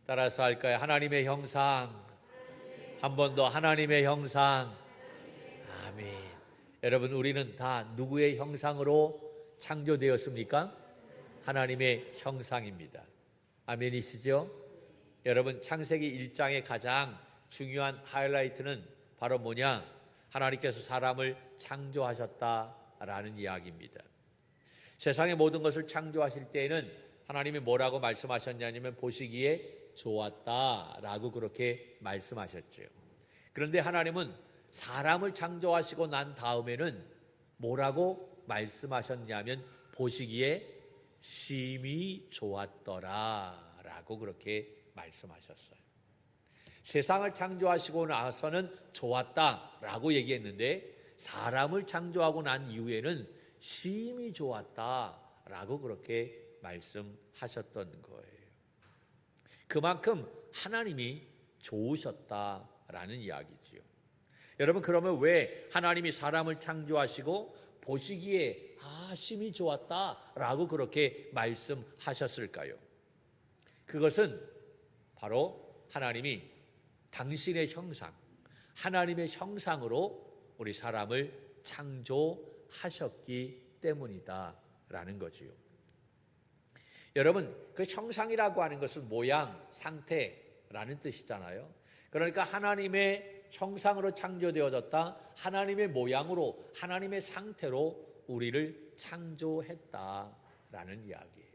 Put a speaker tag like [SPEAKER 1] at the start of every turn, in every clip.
[SPEAKER 1] 따라서 할까요? 하나님의 형상. 한 번 더 하나님의 형상. 아멘. 여러분, 우리는 다 누구의 형상으로 창조되었습니까? 하나님의 형상입니다. 아멘이시죠? 여러분, 창세기 1장의 가장 중요한 하이라이트는 바로 뭐냐? 하나님께서 사람을 창조하셨다라는 이야기입니다. 세상의 모든 것을 창조하실 때에는 하나님이 뭐라고 말씀하셨냐면 보시기에 좋았다라고 그렇게 말씀하셨죠. 그런데 하나님은 사람을 창조하시고 난 다음에는 뭐라고 말씀하셨냐면 보시기에 심히 좋았더라라고 그렇게 말씀하셨어요. 세상을 창조하시고 나서는 좋았다라고 얘기했는데 사람을 창조하고 난 이후에는 심히 좋았다라고 그렇게 말씀하셨던 거예요. 그만큼 하나님이 좋으셨다라는 이야기지요. 여러분, 그러면 왜 하나님이 사람을 창조하시고 보시기에 심히 좋았다라고 그렇게 말씀하셨을까요? 그것은 바로 하나님이 당신의 형상, 하나님의 형상으로 우리 사람을 창조하셨기 때문이다라는 거지요. 여러분, 그 형상이라고 하는 것은 모양, 상태라는 뜻이잖아요. 그러니까 하나님의 형상으로 창조되어졌다, 하나님의 모양으로, 하나님의 상태로 우리를 창조했다라는 이야기예요.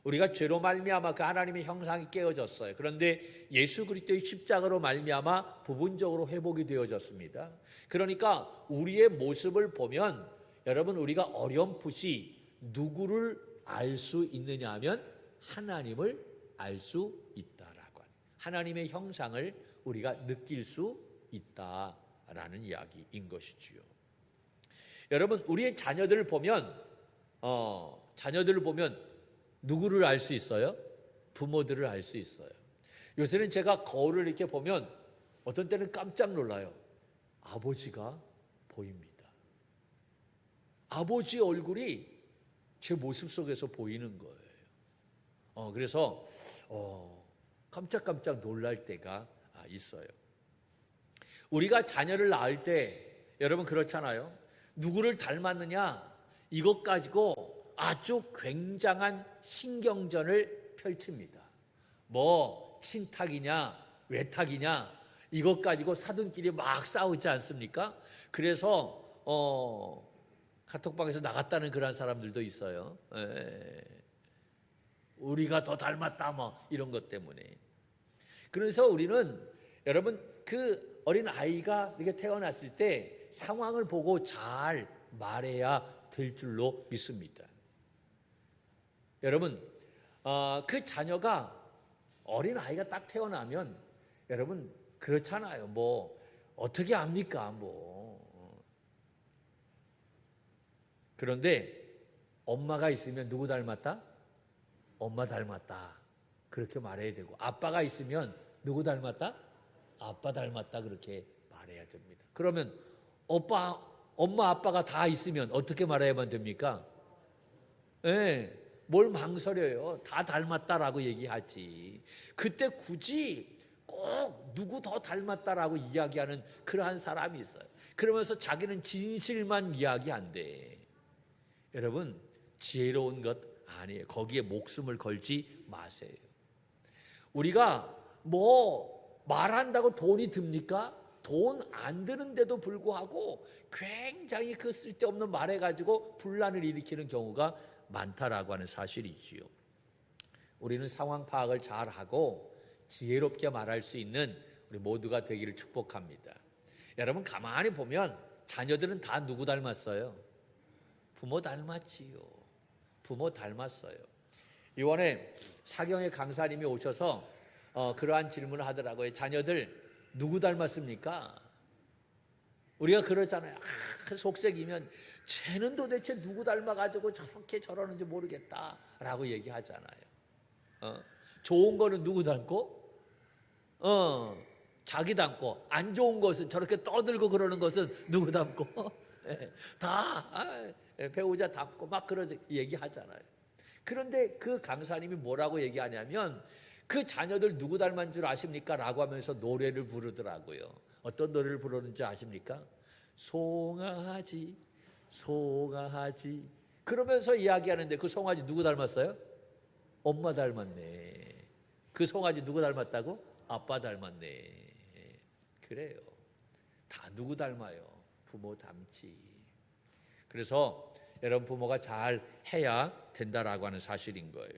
[SPEAKER 1] 우리가 죄로 말미암아 그 하나님의 형상이 깨어졌어요. 그런데 예수 그리스도의 십자가로 말미암아 부분적으로 회복이 되어졌습니다. 그러니까 우리의 모습을 보면 여러분, 우리가 어렴풋이 누구를 알 수 있느냐 하면 하나님을 알 수 있다라고 하는, 하나님의 형상을 우리가 느낄 수 있다라는 이야기인 것이지요. 여러분, 우리의 자녀들을 보면 누구를 알 수 있어요? 부모들을 알 수 있어요. 요새는 제가 거울을 이렇게 보면 어떤 때는 깜짝 놀라요. 아버지가 보입니다. 아버지 얼굴이 제 모습 속에서 보이는 거예요. 그래서 깜짝깜짝 놀랄 때가 있어요. 우리가 자녀를 낳을 때 여러분 그렇잖아요. 누구를 닮았느냐, 이것 가지고 아주 굉장한 신경전을 펼칩니다. 뭐 친탁이냐 외탁이냐 이것 가지고 사돈끼리 막 싸우지 않습니까? 그래서 카톡방에서 나갔다는 그런 사람들도 있어요. 우리가 더 닮았다 뭐 이런 것 때문에. 그래서 우리는 여러분 그 어린 아이가 이렇게 태어났을 때 상황을 보고 잘 말해야 될 줄로 믿습니다. 여러분 그 자녀가 어린 아이가 딱 태어나면 여러분 그렇잖아요. 뭐 어떻게 압니까 뭐. 그런데 엄마가 있으면 누구 닮았다? 엄마 닮았다 그렇게 말해야 되고, 아빠가 있으면 누구 닮았다? 아빠 닮았다 그렇게 말해야 됩니다. 그러면 엄마 아빠가 다 있으면 어떻게 말해야만 됩니까? 뭘 망설여요. 다 닮았다라고 얘기하지. 그때 굳이 꼭 누구 더 닮았다라고 이야기하는 그러한 사람이 있어요. 그러면서 자기는 진실만 이야기한대. 여러분 지혜로운 것 아니에요. 거기에 목숨을 걸지 마세요. 우리가 뭐 말한다고 돈이 듭니까? 돈 안 드는데도 불구하고 굉장히 그 쓸데없는 말해가지고 분란을 일으키는 경우가 많다라고 하는 사실이지요. 우리는 상황 파악을 잘하고 지혜롭게 말할 수 있는 우리 모두가 되기를 축복합니다. 여러분 가만히 보면 자녀들은 다 누구 닮았어요? 부모 닮았지요. 부모 닮았어요. 이번에 사경의 강사님이 오셔서 그러한 질문을 하더라고요. 자녀들 누구 닮았습니까? 우리가 그러잖아요. 속색이면 쟤는 도대체 누구 닮아가지고 저렇게 저러는지 모르겠다라고 얘기하잖아요. 좋은 거는 누구 닮고? 자기 닮고. 안 좋은 것은 저렇게 떠들고 그러는 것은 누구 닮고? 다 배우자 닮고 막 그런 얘기하잖아요. 그런데 그 강사님이 뭐라고 얘기하냐면 그 자녀들 누구 닮은 줄 아십니까? 라고 하면서 노래를 부르더라고요. 어떤 노래를 부르는지 아십니까? 송아지 송아지 그러면서 이야기하는데 그 송아지 누구 닮았어요? 엄마 닮았네. 그 송아지 누구 닮았다고? 아빠 닮았네. 그래요. 다 누구 닮아요? 부모 닮지. 그래서 여러분 부모가 잘 해야 된다라고 하는 사실인 거예요.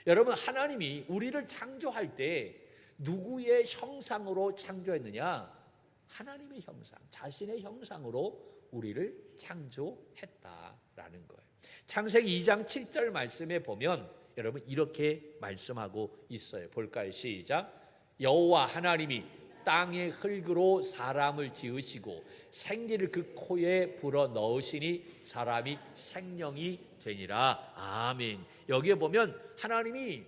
[SPEAKER 1] 여러분 하나님이 우리를 창조할 때 누구의 형상으로 창조했느냐? 하나님의 형상, 자신의 형상으로 우리를 창조했다라는 거예요. 창세기 2장 7절 말씀에 보면 여러분 이렇게 말씀하고 있어요. 볼까요? 시작. 여호와 하나님이 땅의 흙으로 사람을 지으시고 생기를 그 코에 불어 넣으시니 사람이 생명이 되니라. 아멘. 여기에 보면 하나님이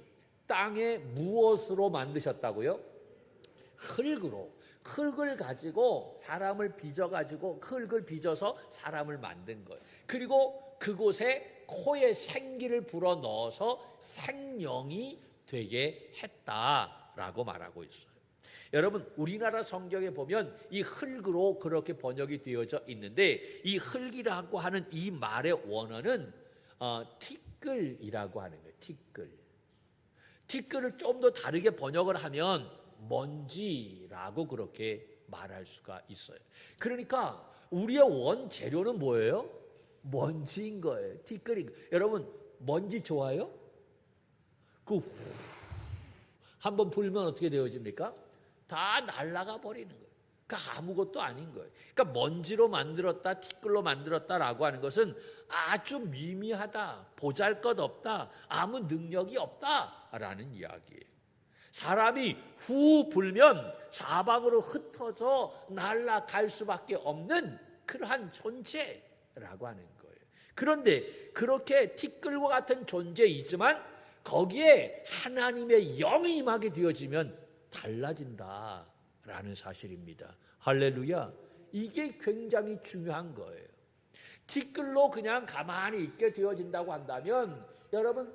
[SPEAKER 1] 땅에 무엇으로 만드셨다고요? 흙으로. 흙을 가지고 사람을 빚어가지고 흙을 빚어서 사람을 만든 거예요. 그리고 그곳에 코에 생기를 불어 넣어서 생명이 되게 했다라고 말하고 있어요. 여러분 우리나라 성경에 보면 이 흙으로 그렇게 번역이 되어져 있는데 이 흙이라고 하는 이 말의 원어는 티끌이라고 하는 거예요. 티끌을 좀 더 다르게 번역을 하면 먼지라고 그렇게 말할 수가 있어요. 그러니까 우리의 원재료는 뭐예요? 먼지인 거예요. 티끌인 거예요. 여러분 먼지 좋아요? 한번 불면 어떻게 되어집니까? 다 날아가 버리는 거예요. 그러니까 아무것도 아닌 거예요. 그러니까 먼지로 만들었다, 티끌로 만들었다라고 하는 것은 아주 미미하다, 보잘것없다, 아무 능력이 없다라는 이야기예요. 사람이 후 불면 사방으로 흩어져 날아갈 수밖에 없는 그러한 존재라고 하는 거예요. 그런데 그렇게 티끌과 같은 존재이지만 거기에 하나님의 영이 임하게 되어지면 달라진다라는 사실입니다. 할렐루야. 이게 굉장히 중요한 거예요. 티끌로 그냥 가만히 있게 되어진다고 한다면 여러분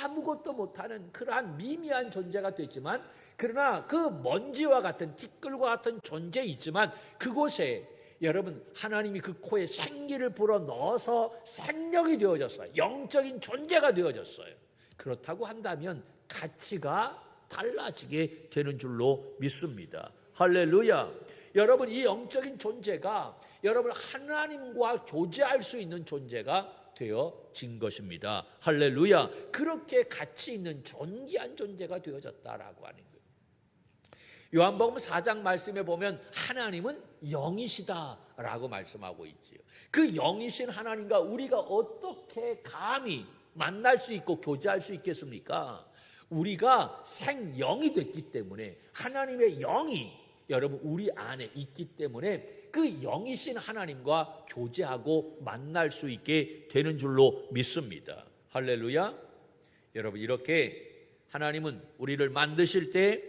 [SPEAKER 1] 아무것도 못하는 그러한 미미한 존재가 되지만 그러나 그 먼지와 같은 티끌과 같은 존재이지만 그곳에 여러분 하나님이 그 코에 생기를 불어 넣어서 생명이 되어졌어요. 영적인 존재가 되어졌어요. 그렇다고 한다면 가치가 달라지게 되는 줄로 믿습니다. 할렐루야. 여러분 이 영적인 존재가 여러분 하나님과 교제할 수 있는 존재가 되어진 것입니다. 할렐루야. 그렇게 가치 있는 존귀한 존재가 되어졌다라고 하는 거예요. 요한복음 4장 말씀에 보면 하나님은 영이시다라고 말씀하고 있지요. 그 영이신 하나님과 우리가 어떻게 감히 만날 수 있고 교제할 수 있겠습니까? 우리가 생영이 됐기 때문에 하나님의 영이 여러분 우리 안에 있기 때문에 그 영이신 하나님과 교제하고 만날 수 있게 되는 줄로 믿습니다. 할렐루야. 여러분 이렇게 하나님은 우리를 만드실 때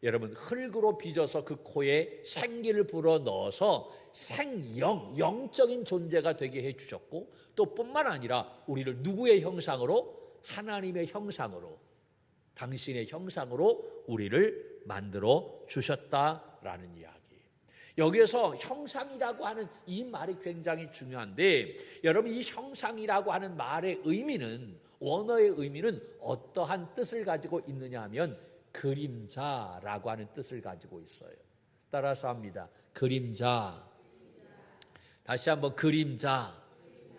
[SPEAKER 1] 여러분 흙으로 빚어서 그 코에 생기를 불어 넣어서 생영, 영적인 존재가 되게 해주셨고 또 뿐만 아니라 우리를 누구의 형상으로? 하나님의 형상으로, 당신의 형상으로 우리를 만들어 주셨다라는 이야기. 여기에서 형상이라고 하는 이 말이 굉장히 중요한데 여러분 이 형상이라고 하는 말의 의미는 원어의 의미는 어떠한 뜻을 가지고 있느냐 하면 그림자라고 하는 뜻을 가지고 있어요. 따라서 합니다. 그림자. 다시 한번 그림자.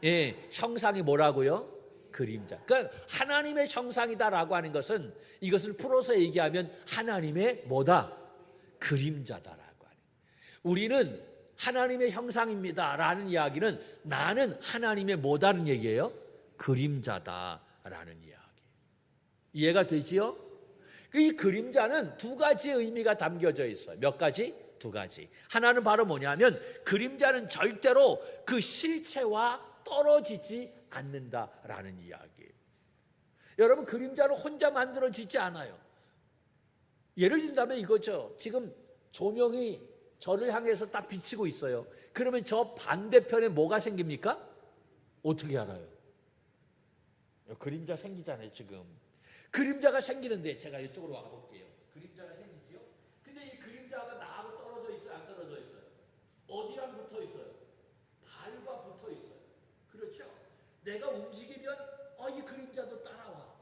[SPEAKER 1] 예, 형상이 뭐라고요? 그림자. 그러니까 하나님의 형상이다라고 하는 것은 이것을 풀어서 얘기하면 하나님의 뭐다? 그림자다라고 하는. 우리는 하나님의 형상입니다라는 이야기는 나는 하나님의 뭐다는 얘기예요? 그림자다라는 이야기. 이해가 되지요? 이 그림자는 두 가지 의미가 담겨져 있어요. 몇 가지? 두 가지. 하나는 바로 뭐냐면 그림자는 절대로 그 실체와 떨어지지 않는다라는 이야기예요. 여러분 그림자는 혼자 만들어지지 않아요. 예를 든다면 이거죠. 지금 조명이 저를 향해서 딱 비치고 있어요. 그러면 저 반대편에 뭐가 생깁니까? 어떻게 알아요? 그림자 생기잖아요 지금. 그림자가 생기는데 제가 이쪽으로 와볼게요. 그림자가 생기지요? 근데 이 그림자가 나하고 떨어져 있어요? 안 떨어져 있어요? 어디랑 붙어 있어요? 발과 붙어 있어요. 그렇죠? 내가 움직이면 이 그림자도 따라와.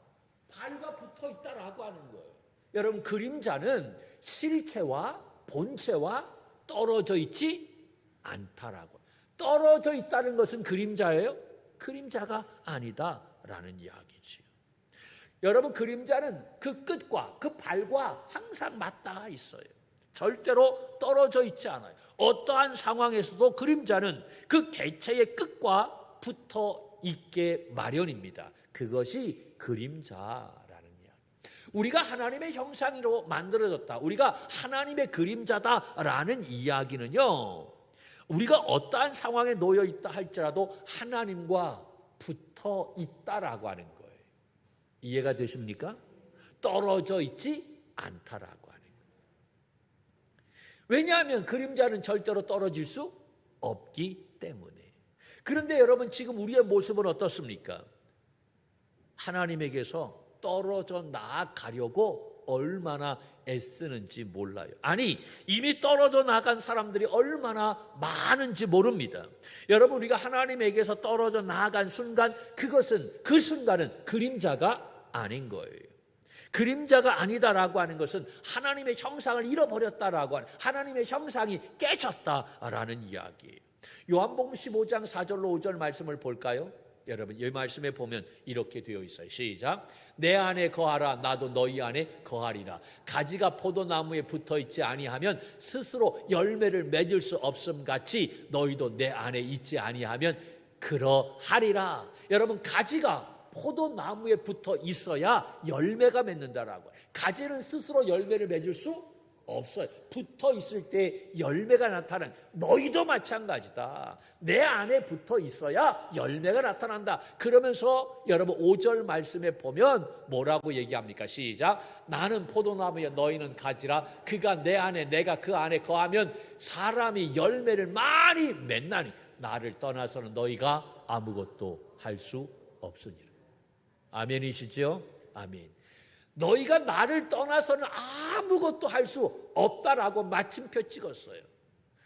[SPEAKER 1] 발과 붙어 있다라고 하는 거예요. 여러분, 그림자는 실체와 본체와 떨어져 있지 않다라고. 떨어져 있다는 것은 그림자예요? 그림자가 아니다라는 이야기지요. 여러분, 그림자는 그 끝과 그 발과 항상 맞닿아 있어요. 절대로 떨어져 있지 않아요. 어떠한 상황에서도 그림자는 그 개체의 끝과 붙어 있게 마련입니다. 그것이 그림자라는 이야기. 우리가 하나님의 형상으로 만들어졌다, 우리가 하나님의 그림자다라는 이야기는요, 우리가 어떠한 상황에 놓여 있다 할지라도 하나님과 붙어 있다라고 하는 거예요. 이해가 되십니까? 떨어져 있지 않다라고 하는 거예요. 왜냐하면 그림자는 절대로 떨어질 수 없기 때문에. 그런데 여러분, 지금 우리의 모습은 어떻습니까? 하나님에게서 떨어져 나아가려고 얼마나 애쓰는지 몰라요. 아니, 이미 떨어져 나간 사람들이 얼마나 많은지 모릅니다. 여러분, 우리가 하나님에게서 떨어져 나아간 순간, 그 순간은 그림자가 아닌 거예요. 그림자가 아니다라고 하는 것은 하나님의 형상을 잃어버렸다라고 하는, 하나님의 형상이 깨졌다라는 이야기예요. 요한복음 15장 4절로 5절 말씀을 볼까요? 여러분, 이 말씀에 보면 이렇게 되어 있어요. 시작. 내 안에 거하라, 나도 너희 안에 거하리라. 가지가 포도나무에 붙어있지 아니하면 스스로 열매를 맺을 수 없음같이 너희도 내 안에 있지 아니하면 그러하리라. 여러분, 가지가 포도나무에 붙어 있어야 열매가 맺는다라고. 가지는 스스로 열매를 맺을 수 없어요. 붙어 있을 때 열매가 나타나는, 너희도 마찬가지다. 내 안에 붙어 있어야 열매가 나타난다. 그러면서 여러분 5절 말씀에 보면 뭐라고 얘기합니까? 시작. 나는 포도나무여 너희는 가지라. 그가 내 안에 내가 그 안에 거하면 사람이 열매를 많이 맺나니 나를 떠나서는 너희가 아무것도 할 수 없으니라. 아멘이시죠? 아멘. 너희가 나를 떠나서는 아무것도 할 수 없다라고 마침표 찍었어요.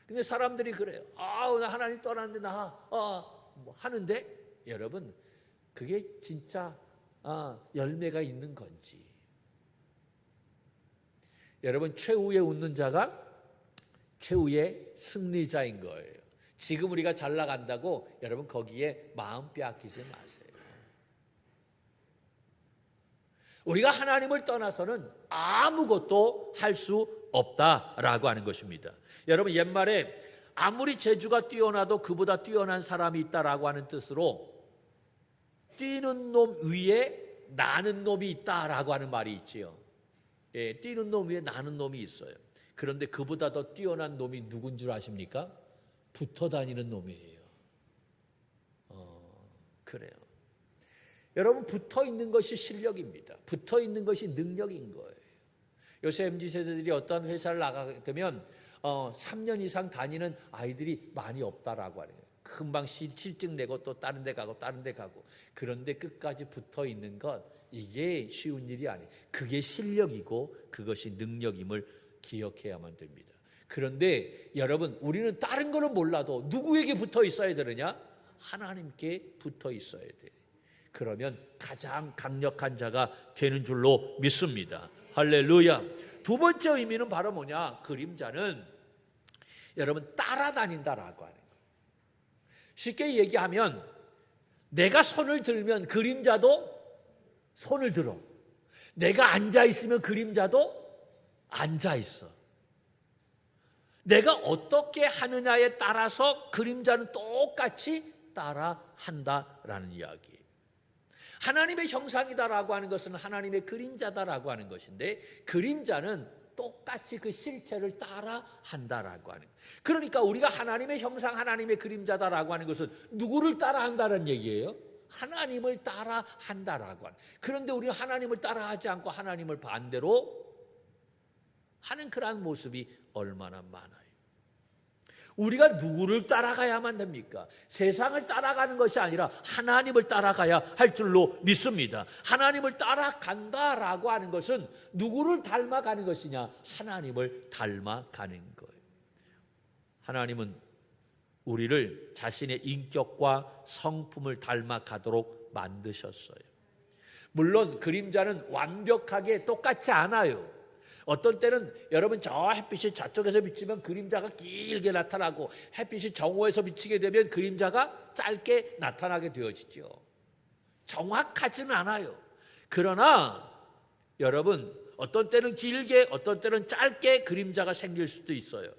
[SPEAKER 1] 근데 사람들이 그래요. 나 하나님 떠났는데 뭐 하는데, 여러분, 그게 진짜 열매가 있는 건지. 여러분, 최후에 웃는 자가 최후의 승리자인 거예요. 지금 우리가 잘 나간다고 여러분 거기에 마음 빼앗기지 마세요. 우리가 하나님을 떠나서는 아무것도 할 수 없다라고 하는 것입니다. 여러분, 옛말에 아무리 재주가 뛰어나도 그보다 뛰어난 사람이 있다라고 하는 뜻으로 뛰는 놈 위에 나는 놈이 있다라고 하는 말이 있지요. 예, 뛰는 놈 위에 나는 놈이 있어요. 그런데 그보다 더 뛰어난 놈이 누군 줄 아십니까? 붙어 다니는 놈이에요. 그래요. 여러분, 붙어 있는 것이 실력입니다. 붙어 있는 것이 능력인 거예요. 요새 MZ세대들이 어떤 회사를 나가게 되면 3년 이상 다니는 아이들이 많이 없다라고 하네요. 금방 실직 내고 또 다른 데 가고 다른 데 가고. 그런데 끝까지 붙어 있는 것, 이게 쉬운 일이 아니에요. 그게 실력이고 그것이 능력임을 기억해야만 됩니다. 그런데 여러분, 우리는 다른 거는 몰라도 누구에게 붙어 있어야 되느냐? 하나님께 붙어 있어야 돼요. 그러면 가장 강력한 자가 되는 줄로 믿습니다. 할렐루야. 두 번째 의미는 바로 뭐냐? 그림자는 여러분 따라다닌다라고 하는 거예요. 쉽게 얘기하면 내가 손을 들면 그림자도 손을 들어. 내가 앉아있으면 그림자도 앉아있어. 내가 어떻게 하느냐에 따라서 그림자는 똑같이 따라한다라는 이야기예요. 하나님의 형상이다라고 하는 것은 하나님의 그림자다라고 하는 것인데, 그림자는 똑같이 그 실체를 따라한다라고 하는. 그러니까 우리가 하나님의 형상, 하나님의 그림자다라고 하는 것은 누구를 따라한다는 얘기예요? 하나님을 따라한다라고 하는. 그런데 우리가 하나님을 따라하지 않고 하나님을 반대로 하는 그러한 모습이 얼마나 많아요. 우리가 누구를 따라가야만 됩니까? 세상을 따라가는 것이 아니라 하나님을 따라가야 할 줄로 믿습니다. 하나님을 따라간다라고 하는 것은 누구를 닮아가는 것이냐? 하나님을 닮아가는 거예요. 하나님은 우리를 자신의 인격과 성품을 닮아가도록 만드셨어요. 물론 그림자는 완벽하게 똑같지 않아요. 어떤 때는 여러분 저 햇빛이 저쪽에서 비치면 그림자가 길게 나타나고 햇빛이 정오에서 비치게 되면 그림자가 짧게 나타나게 되어지죠. 정확하지는 않아요. 그러나 여러분 어떤 때는 길게 어떤 때는 짧게 그림자가 생길 수도 있어요.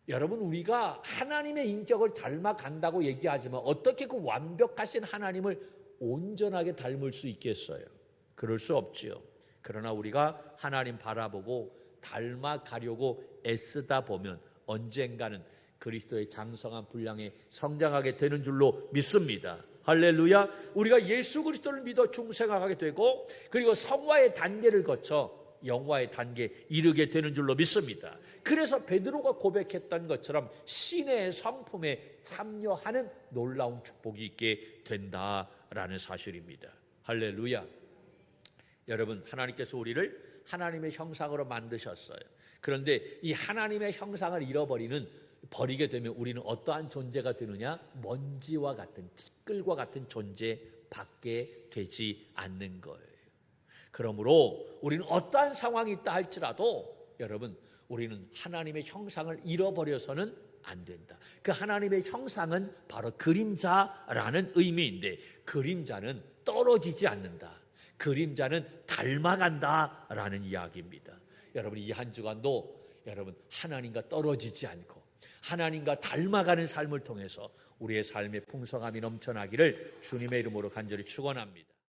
[SPEAKER 1] 여러분 우리가 하나님의 인격을 닮아간다고 얘기하지만 어떻게 그 완벽하신 하나님을 온전하게 닮을 수 있겠어요? 그럴 수 없지요. 그러나 우리가 하나님 바라보고 닮아가려고 애쓰다 보면 언젠가는 그리스도의 장성한 분량에 성장하게 되는 줄로 믿습니다. 할렐루야. 우리가 예수 그리스도를 믿어 중생하게 되고 그리고 성화의 단계를 거쳐 영화의 단계에 이르게 되는 줄로 믿습니다. 그래서 베드로가 고백했던 것처럼 신의 성품에 참여하는 놀라운 축복이 있게 된다라는 사실입니다. 할렐루야. 여러분 하나님께서 우리를 하나님의 형상으로 만드셨어요. 그런데 이 하나님의 형상을 버리게 되면 우리는 어떠한 존재가 되느냐? 먼지와 같은 티끌과 같은 존재밖에 되지 않는 거예요. 그러므로 우리는 어떠한 상황이 있다 할지라도 여러분 우리는 하나님의 형상을 잃어버려서는 안 된다. 그 하나님의 형상은 바로 그림자라는 의미인데 그림자는 떨어지지 않는다. 그림자는 닮아간다라는 이야기입니다. 여러분 이 한 주간도 여러분 하나님과 떨어지지 않고 하나님과 닮아가는 삶을 통해서 우리의 삶의 풍성함이 넘쳐나기를 주님의 이름으로 간절히 축원합니다.